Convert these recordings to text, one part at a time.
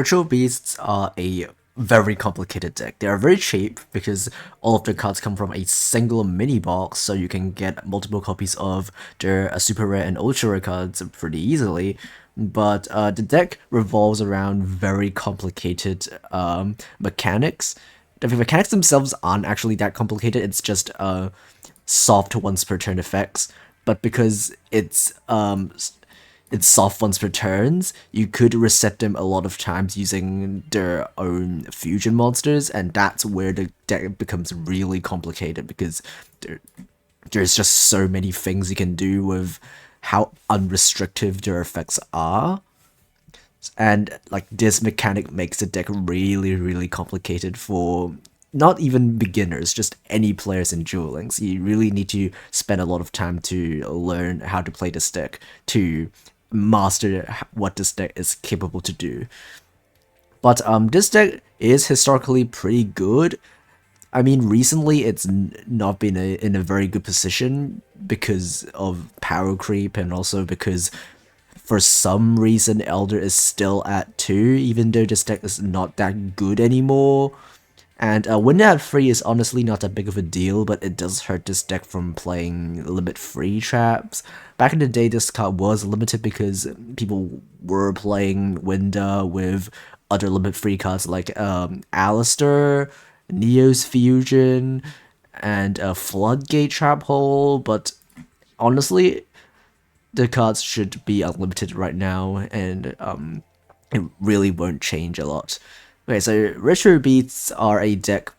Ritual Beasts are a very complicated deck. They are very cheap because all of the cards come from a single mini box, so you can get multiple copies of their super rare and ultra rare cards pretty easily. But the deck revolves around very complicated mechanics. The mechanics themselves aren't actually that complicated. It's just soft once per turn effects. But because it's soft once per turns, you could reset them a lot of times using their own fusion monsters, and that's where the deck becomes really complicated because there's just so many things you can do with how unrestricted their effects are. And like this mechanic makes the deck really, really complicated for not even beginners, just any players in Duel Links. You really need to spend a lot of time to learn how to play this deck to master what this deck is capable to do. But this deck is historically pretty good. I mean, recently it's not been in a very good position because of power creep and also because for some reason Elder is still at 2, even though this deck is not that good anymore. And winning at 3 is honestly not that big of a deal, but it does hurt this deck from playing limit free traps. Back in the day, this card was limited because people were playing Winda with other limit free cards like Alistair, Neo's Fusion, and Floodgate Trap Hole, but honestly, the cards should be unlimited right now, and it really won't change a lot. Okay, so Retro Beasts are a deck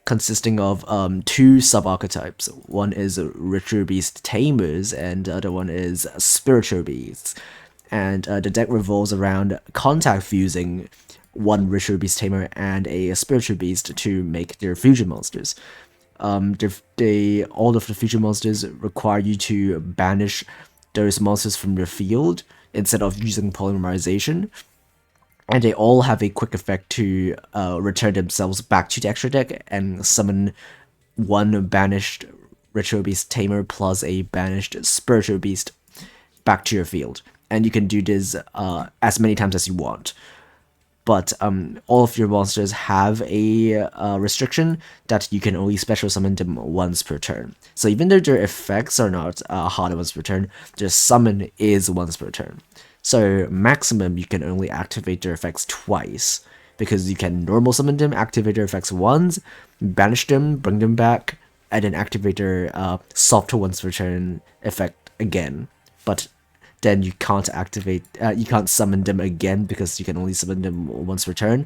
consisting of two sub-archetypes. One is Retro Beast Tamers, and the other one is Spiritual Beasts. And the deck revolves around contact fusing one Retro Beast Tamer and a Spiritual Beast to make their fusion monsters. All of the fusion monsters require you to banish those monsters from your field instead of using polymerization. And they all have a quick effect to return themselves back to the extra deck and summon one banished Retro Beast Tamer plus a banished Spiritual Beast back to your field. And you can do this as many times as you want. But all of your monsters have a restriction that you can only special summon them once per turn. So even though their effects are not harder once per turn, their summon is once per turn. So maximum, you can only activate their effects twice, because you can normal summon them, activate their effects once, banish them, bring them back, and then activate their soft once per turn effect again. But then you can't you can't summon them again because you can only summon them once per turn.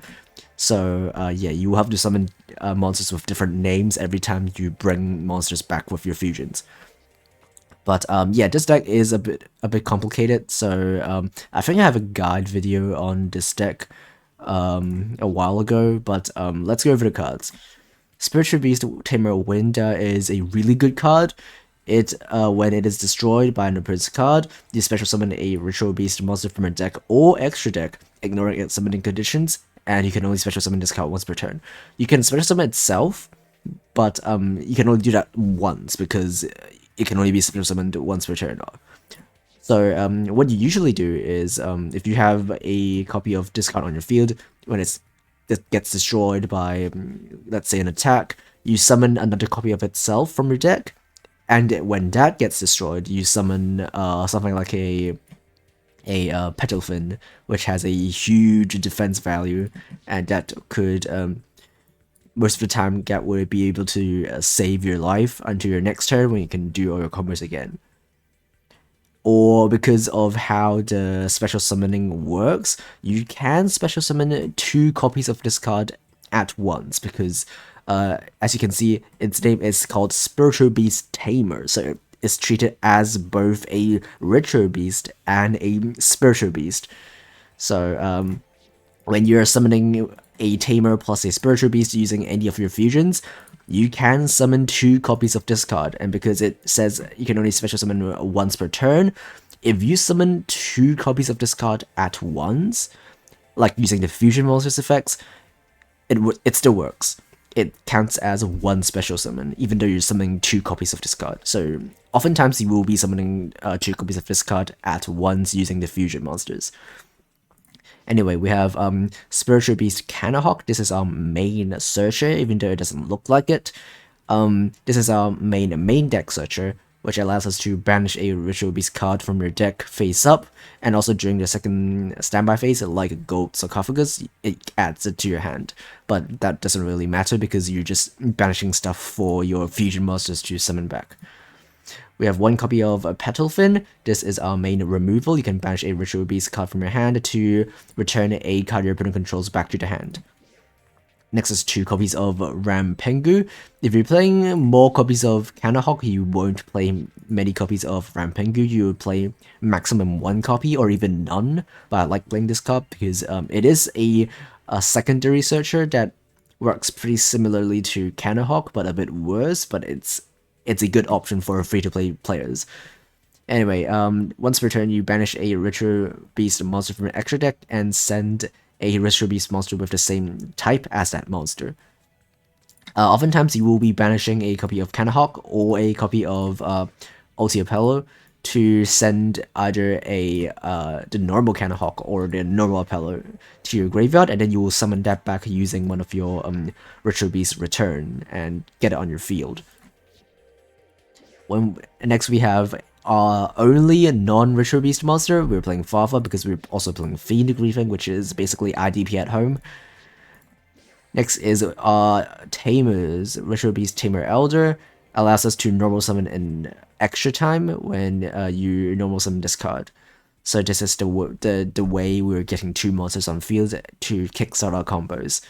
So yeah, you will have to summon monsters with different names every time you bring monsters back with your fusions. But yeah, this deck is a bit complicated, so I think I have a guide video on this deck a while ago, but let's go over the cards. Spiritual Beast Tamer Winda is a really good card. When it is destroyed by an opponent's card, you special summon a Ritual Beast monster from your deck or extra deck, ignoring its summoning conditions, and you can only special summon this card once per turn. You can special summon itself, but you can only do that once because it can only be special summoned once per turn. So what you usually do is if you have a copy of this card on your field, when it gets destroyed by, let's say, an attack, you summon another copy of itself from your deck, and when that gets destroyed, you summon something like a Petalfin, which has a huge defense value, and that could most of the time that would be able to save your life until your next turn when you can do all your combos again. Or because of how the special summoning works, you can special summon 2 copies of this card at once, because as you can see, its name is called Spiritual Beast Tamer, so it's treated as both a Retro Beast and a Spiritual Beast. So when you're summoning a Tamer plus a Spiritual Beast using any of your fusions, you can summon 2 copies of this card, and because it says you can only special summon once per turn, if you summon 2 copies of this card at once, like using the fusion monsters effects, it still works. It counts as 1 special summon, even though you're summoning 2 copies of this card. So oftentimes you will be summoning 2 copies of this card at once using the fusion monsters. Anyway, we have Spiritual Beast Canahawk. This is our main searcher, even though it doesn't look like it. This is our main deck searcher, which allows us to banish a Ritual Beast card from your deck face up, and also during the second standby phase, like a Gold Sarcophagus, it adds it to your hand. But that doesn't really matter because you're just banishing stuff for your fusion monsters to summon back. We have one copy of Petalfin. This is our main removal. You can banish a Ritual Beast card from your hand to return a card your opponent controls back to the hand. Next is 2 copies of Rampengu. If you're playing more copies of Canahawk, you won't play many copies of Rampengu. You would play maximum 1 copy or even none. But I like playing this card because it is a secondary searcher that works pretty similarly to Canahawk, but a bit worse. But it's a good option for free-to-play players. Anyway, once per turn, you banish a Ritual Beast monster from your extra deck and send a Ritual Beast monster with the same type as that monster. Oftentimes, you will be banishing a copy of Canahawk or a copy of Apello to send either the normal Canahawk or the normal Apello to your graveyard, and then you will summon that back using one of your Ritual Beast return and get it on your field. Next we have our only non-Ritual Beast monster. We're playing Fafa because we're also playing Fiend Grieving, which is basically IDP at home. Next is our Tamers. Ritual Beast Tamer Elder allows us to normal summon in extra time when you normal summon this card. So this is the way we're getting 2 monsters on field to kickstart our combos.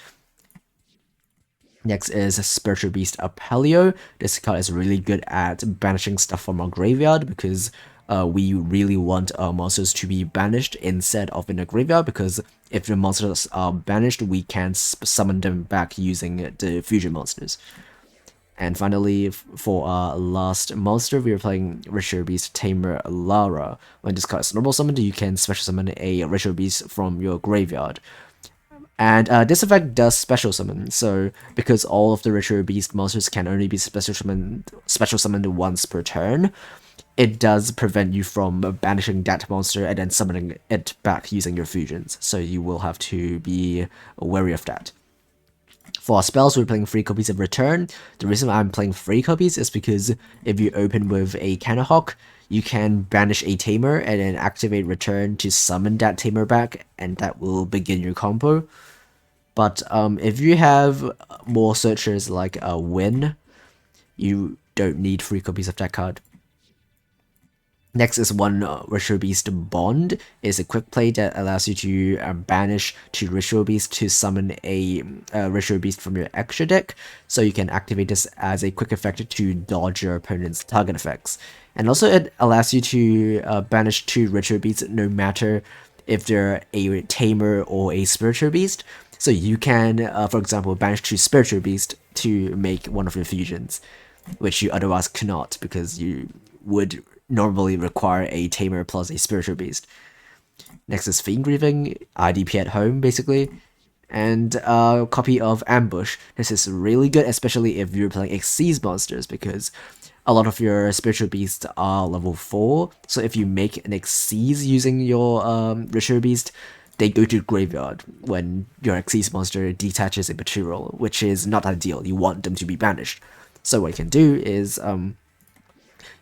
Next is Spiritual Beast Apelio. This card is really good at banishing stuff from our graveyard because we really want our monsters to be banished instead of in a graveyard, because if the monsters are banished, we can summon them back using the fusion monsters. And finally, for our last monster, we are playing Ritual Beast Tamer Lara. When this card is normal summoned, you can special summon a Ritual Beast from your graveyard. And this effect does special summon, so because all of the Ritual Beast monsters can only be special summoned once per turn, it does prevent you from banishing that monster and then summoning it back using your fusions, so you will have to be wary of that. For our spells, we're playing 3 copies of Return. The reason I'm playing 3 copies is because if you open with a Canahawk, you can banish a Tamer and then activate Return to summon that Tamer back, and that will begin your combo. But if you have more searchers like Win, you don't need 3 copies of that card. Next is one Ritual Beast Bond. It's a quick play that allows you to banish 2 Ritual Beasts to summon a Ritual Beast from your extra deck, so you can activate this as a quick effect to dodge your opponent's target effects. And also it allows you to banish 2 Ritual Beasts no matter if they're a Tamer or a Spiritual Beast. So you can, for example, banish 2 Spiritual Beasts to make one of your fusions, which you otherwise cannot because you would normally require a Tamer plus a Spiritual Beast. Next is Fiend Grieving, IDP at home, basically. And a copy of Ambush. This is really good, especially if you're playing Xyz monsters, because a lot of your Spiritual Beasts are level 4. So if you make an Xyz using your Ritual Beast, they go to the graveyard when your Xyz monster detaches a material, which is not ideal. You want them to be banished. So what you can do is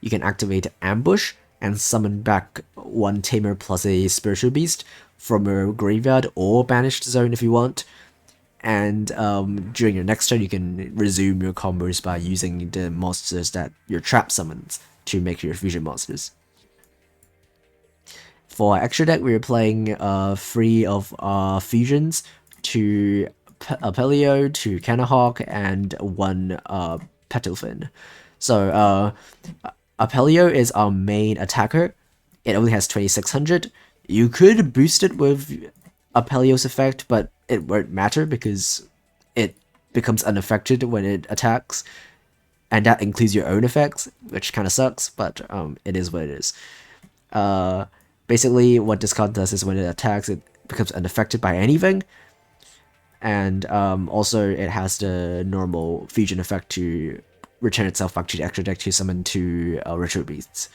you can activate Ambush and summon back 1 Tamer plus a Spiritual Beast from your graveyard or banished zone if you want. And during your next turn, you can resume your combos by using the monsters that your trap summons to make your fusion monsters. For our extra deck, we're playing 3 of our fusions, 2 Apelio, 2 Canahawk, and 1 Petalfin. So Apelio is our main attacker. It only has 2600. You could boost it with Apelio's effect, but it won't matter because it becomes unaffected when it attacks. And that includes your own effects, which kind of sucks, but it is what it is. Basically, what this card does is when it attacks, it becomes unaffected by anything. And also, it has the normal fusion effect to return itself back to the extra deck to summon 2 Ritual Beasts.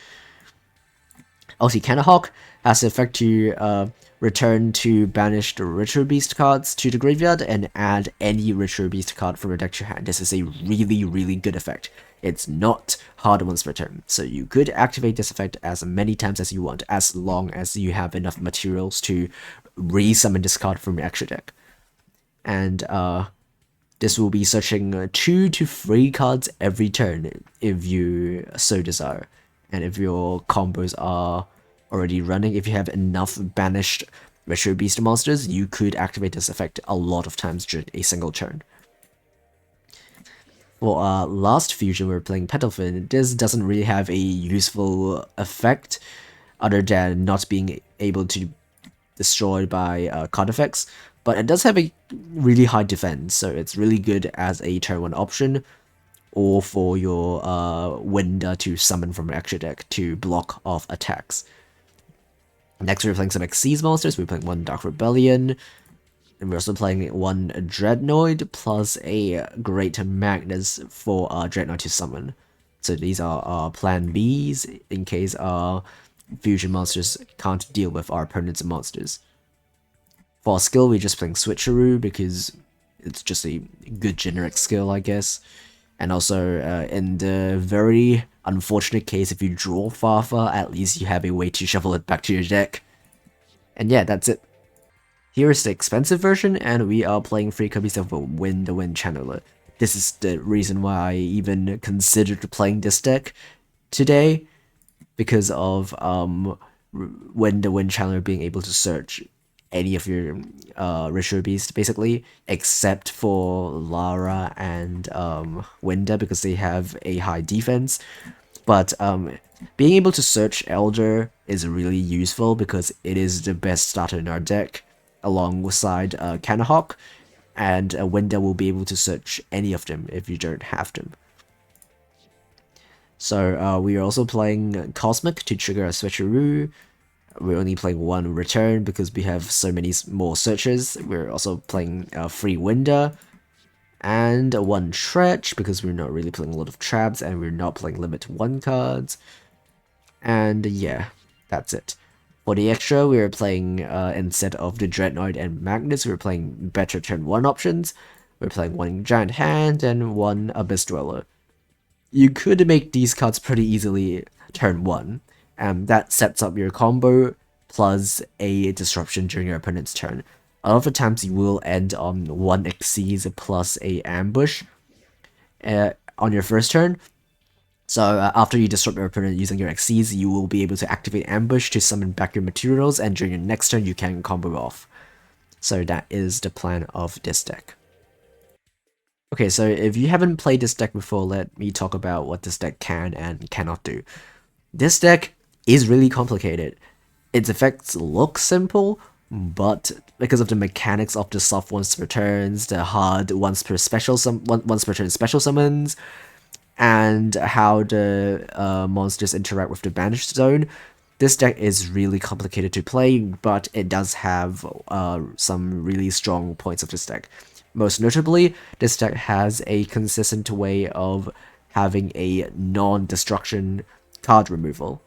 Also, Canahawk has the effect to return 2 banished Ritual Beast cards to the graveyard, and add any Ritual Beast card from your deck to your hand. This is a really, really good effect. It's not hard once per turn, so you could activate this effect as many times as you want, as long as you have enough materials to re-summon this card from your extra deck. And this will be searching 2 to 3 cards every turn if you so desire. And if your combos are already running, if you have enough banished Retro Beast monsters, you could activate this effect a lot of times during a single turn. For our last fusion, we're playing Petalfin. This doesn't really have a useful effect other than not being able to destroyed by card effects, but it does have a really high defense, so it's really good as a turn 1 option, or for your Winder to summon from an extra deck to block off attacks. Next, we're playing some Xyz monsters. We're playing 1 Dark Rebellion, and we're also playing 1 Dreadnought, plus a Great Magnus for Dreadnought to summon. So these are our plan Bs, in case our fusion monsters can't deal with our opponent's monsters. For our skill, we're just playing Switcheroo, because it's just a good generic skill, I guess. And also, in the very unfortunate case, if you draw Farfa, at least you have a way to shuffle it back to your deck. And yeah, that's it. Here is the expensive version, and we are playing 3 copies of Win the Wind Channeler. This is the reason why I even considered playing this deck today, because of Win the Wind Channeler being able to search any of your Ritual Beasts, basically, except for Lara and Winder, because they have a high defense. But being able to search Elder is really useful, because it is the best starter in our deck, alongside Canahawk, and Winder will be able to search any of them if you don't have them. So we are also playing Cosmic to trigger a Switcheroo. We're only playing 1 return because we have so many more searches. We're also playing 3 Winder and 1 Tretch, because we're not really playing a lot of traps, and we're not playing limit 1 cards. And yeah, that's it. For the extra, we're playing, instead of the Dreadnought and Magnus, we're playing better turn 1 options. We're playing 1 Giant Hand and 1 Abyss Dweller. You could make these cards pretty easily turn 1, and that sets up your combo plus a disruption during your opponent's turn. A lot of the times you will end on 1 Xyz plus a ambush on your first turn. So after you disrupt your opponent using your Xyz, you will be able to activate ambush to summon back your materials, and during your next turn you can combo off. So that is the plan of this deck. Okay, so if you haven't played this deck before, let me talk about what this deck can and cannot do. This deck is really complicated. Its effects look simple, but because of the mechanics of the soft once per turns, the hard once per turn special summons, and how the monsters interact with the banished zone, this deck is really complicated to play, but it does have some really strong points of this deck. Most notably, this deck has a consistent way of having a non-destruction card removal.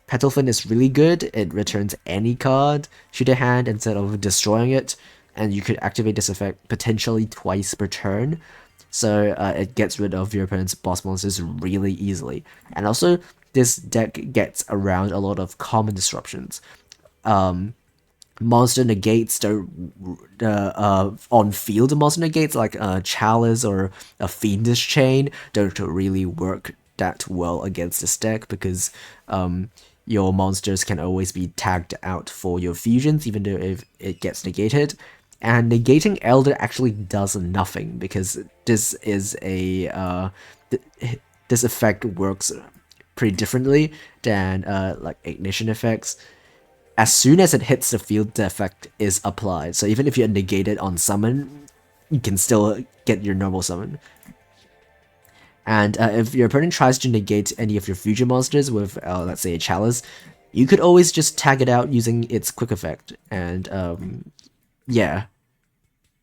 Petalfin is really good. It returns any card to the hand instead of destroying it, and you could activate this effect potentially twice per turn, so it gets rid of your opponent's boss monsters really easily. And also, this deck gets around a lot of common disruptions. Monster negates on field monster negates, like Chalice or a Fiendish Chain, don't really work that well against this deck, because your monsters can always be tagged out for your fusions, even though if it gets negated. And negating Elder actually does nothing, because this is a this effect works pretty differently than like Ignition effects. As soon as it hits the field, the effect is applied. So even if you negate it on summon, you can still get your normal summon. And if your opponent tries to negate any of your fusion monsters with, let's say, a Chalice, you could always just tag it out using its quick effect. And yeah.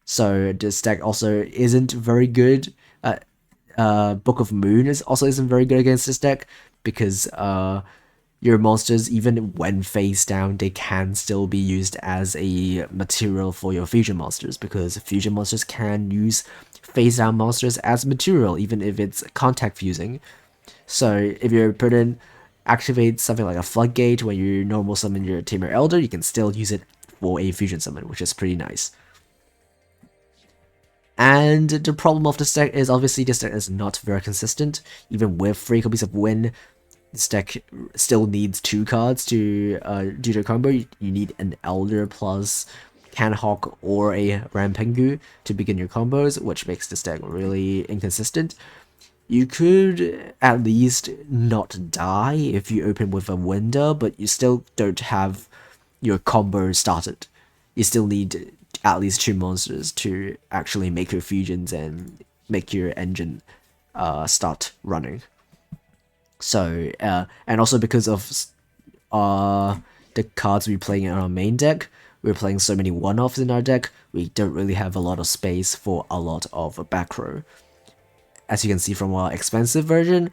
So this deck also isn't very good. Book of Moon also isn't very good against this deck, because your monsters, even when face down, they can still be used as a material for your fusion monsters, because fusion monsters can use face down monsters as material, even if it's contact fusing. So if your opponent activates something like a floodgate when you normal summon your Tamer Elder, you can still use it for a fusion summon, which is pretty nice. And the problem of this deck is obviously this deck is not very consistent. Even with 3 copies of Win, this deck still needs 2 cards to do the combo. You need an Elder plus Canhawk or a Rampengu to begin your combos, which makes this deck really inconsistent. You could at least not die if you open with a Winder, but you still don't have your combo started. You still need at least 2 monsters to actually make your fusions and make your engine start running. So, and also because of the cards we're playing in our main deck, we're playing so many one-offs in our deck, we don't really have a lot of space for a lot of back row. As you can see from our expensive version,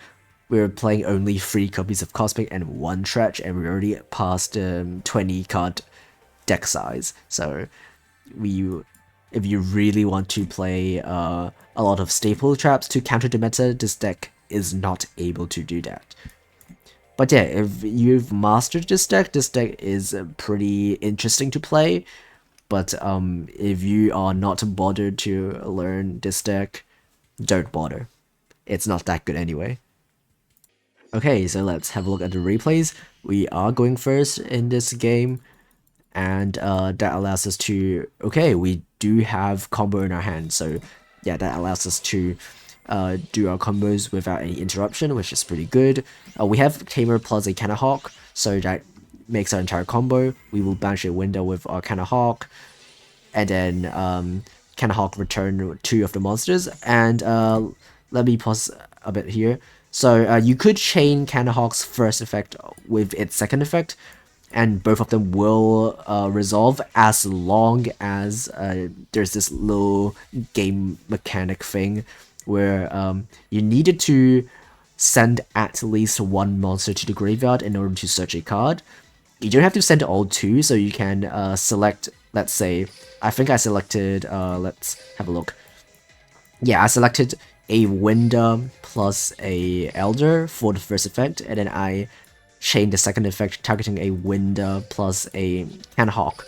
we're playing only 3 copies of Cosmic and 1 Tretch, and we're already past 20 card deck size. So if you really want to play a lot of staple traps to counter the meta, this deck is not able to do that. But yeah, if you've mastered this deck is pretty interesting to play. But if you are not bothered to learn this deck, don't bother. It's not that good anyway. Okay, so let's have a look at the replays. We are going first in this game, and that allows us to, okay, we do have combo in our hand, so yeah, that allows us to do our combos without any interruption, which is pretty good. We have Tamer plus a Canahawk, so that makes our entire combo. We will banish a window with our Canahawk, and then Canahawk return 2 of the monsters, and let me pause a bit here. So you could chain Canahawk's first effect with its second effect, and both of them will resolve as long as there's this little game mechanic thing where you needed to send at least 1 monster to the graveyard in order to search a card. You don't have to send all 2, so you can select, let's say, I think I selected, let's have a look. Yeah, I selected a Winder plus a Elder for the first effect, and then I chained the second effect targeting a Winder plus a Canhawk.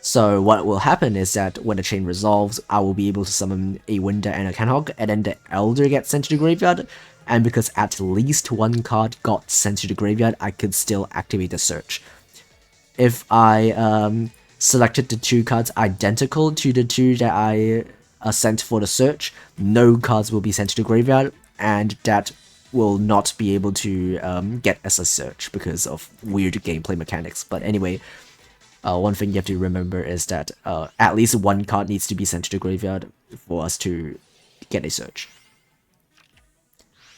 So what will happen is that when the chain resolves, I will be able to summon a Winder and a Canhawk, and then the Elder gets sent to the graveyard, and because at least 1 card got sent to the graveyard, I could still activate the search. If I selected the 2 cards identical to the 2 that I sent for the search, no cards will be sent to the graveyard, and that will not be able to get as a search because of weird gameplay mechanics. But anyway, one thing you have to remember is that at least 1 card needs to be sent to the graveyard for us to get a search.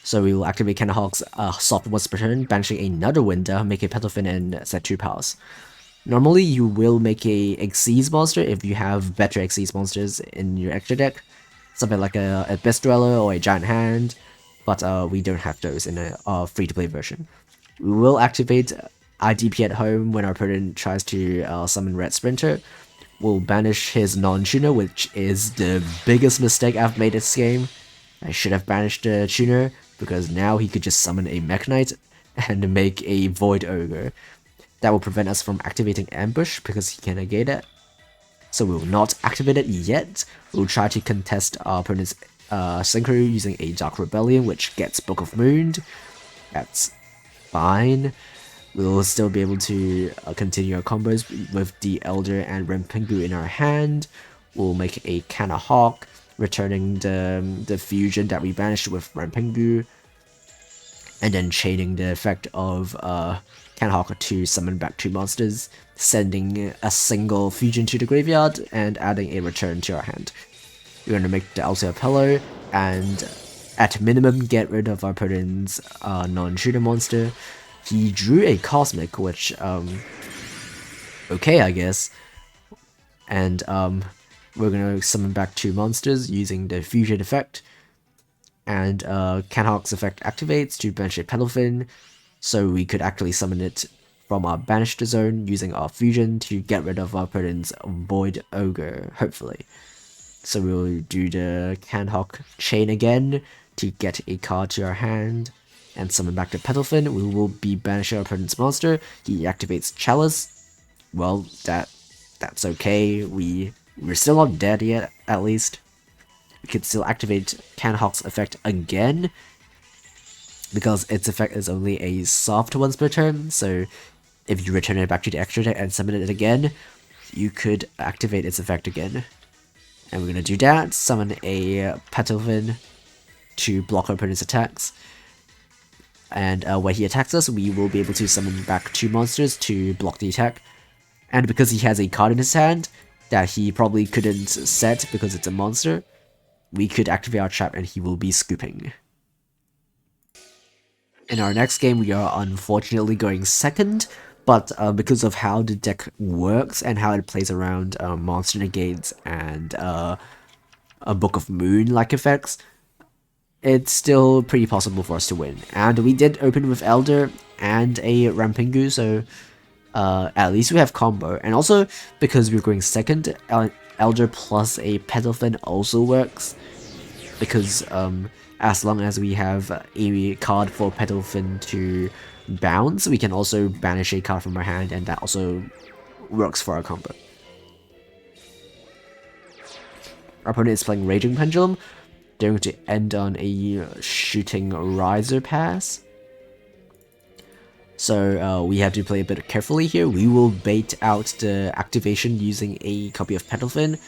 So we will activate Canahawk's soft once per turn, banishing another Winder, make a Petalfin, and set 2 powers. Normally, you will make a Xyz monster if you have better Xyz monsters in your extra deck, something like a Abyss Dweller or a Giant Hand, but we don't have those in a free-to-play version. We will activate IDP at home when our opponent tries to summon Red Sprinter. We'll banish his non-tuner, which is the biggest mistake I've made this game. I should have banished the tuner, because now he could just summon a Mech Knight and make a Void Ogre. That will prevent us from activating Ambush, because he can negate it. So we will not activate it yet. We'll try to contest our opponent's Synchro using a Dark Rebellion, which gets Book of Moon. That's fine. We'll still be able to continue our combos with the Elder and Rampengu in our hand. We'll make a Canahawk, returning the fusion that we banished with Rampengu, and then chaining the effect of Canhawk to summon back 2 monsters, sending a single fusion to the graveyard, and adding a return to our hand. We're going to make the Alter Apello, and at minimum get rid of our opponent's non-shooter monster. He drew a Cosmic, which, okay, I guess. And we're going to summon back 2 monsters using the fusion effect. And Canhawk's effect activates to banish a Petalfin. So we could actually summon it from our banished zone using our fusion to get rid of our opponent's Void Ogre, hopefully. So we'll do the Canhawk chain again to get a card to our hand and summon back the Petalfin. We will be banishing our opponent's monster. He activates Chalice. Well, that's okay. We're still not dead yet, at least. We could still activate Canhawk's effect again, because its effect is only a soft once per turn, so if you return it back to the extra deck and summon it again, you could activate its effect again. And we're gonna do that, summon a Petalfin to block our opponent's attacks. And when he attacks us, we will be able to summon back 2 monsters to block the attack. And because he has a card in his hand that he probably couldn't set because it's a monster, we could activate our trap and he will be scooping. In our next game, we are unfortunately going second, but because of how the deck works and how it plays around monster negates and a Book of Moon-like effects, it's still pretty possible for us to win. And we did open with Elder and a Rampingu, so at least we have combo. And also, because we're going second, Elder plus a Petalfin also works, because as long as we have a card for Petalfin to bounce, we can also banish a card from our hand, and that also works for our combo. Our opponent is playing Raging Pendulum. They're going to end on a Shooting Riser pass. So we have to play a bit carefully here. We will bait out the activation using a copy of Petalfin.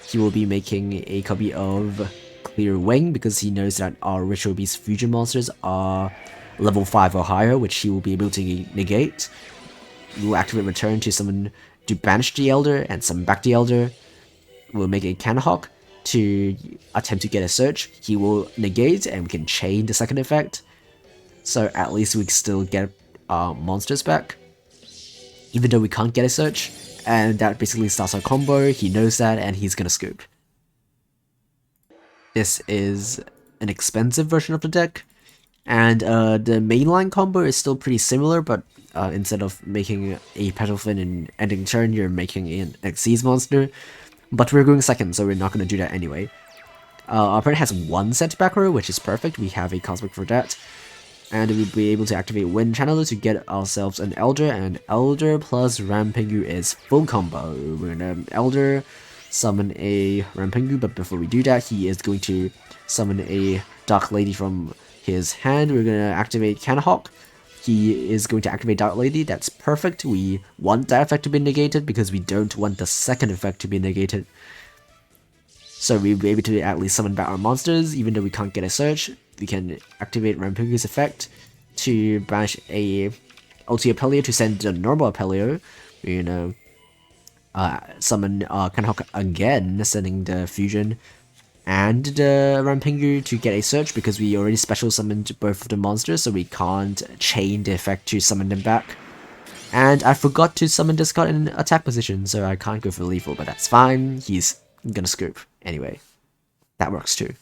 He will be making a copy of Clear Wing because he knows that our Ritual Beast fusion monsters are level 5 or higher, which he will be able to negate. We will activate Return to summon to banish the Elder and summon back the Elder. We'll make a Canhawk to attempt to get a search. He will negate and we can chain the second effect. So at least we still get our monsters back, even though we can't get a search. And that basically starts our combo. He knows that and he's gonna scoop. This is an expensive version of the deck, and the mainline combo is still pretty similar, but instead of making a Petalfin and ending turn, you're making an Xyz monster. But we're going second, so we're not going to do that anyway. Our opponent has 1 set back row, which is perfect. We have a Cosmic for that. And we'll be able to activate Wind Channeler to get ourselves an Elder, and Elder plus Rampingu is full combo. We're going to Elder, summon a Rampingu, but before we do that, he is going to summon a Dark Lady from his hand. We're going to activate Canhawk. He is going to activate Dark Lady. That's perfect. We want that effect to be negated because we don't want the second effect to be negated. So we'll be able to at least summon back our monsters, even though we can't get a search. We can activate Rampingu's effect to banish a ulti Apelio to send the normal Apelio. You know, summon Canhawk again, sending the fusion and the Rampingu to get a search because we already special summoned both of the monsters, so we can't chain the effect to summon them back. And I forgot to summon this card in attack position, so I can't go for lethal, but that's fine. He's gonna scoop anyway. That works too.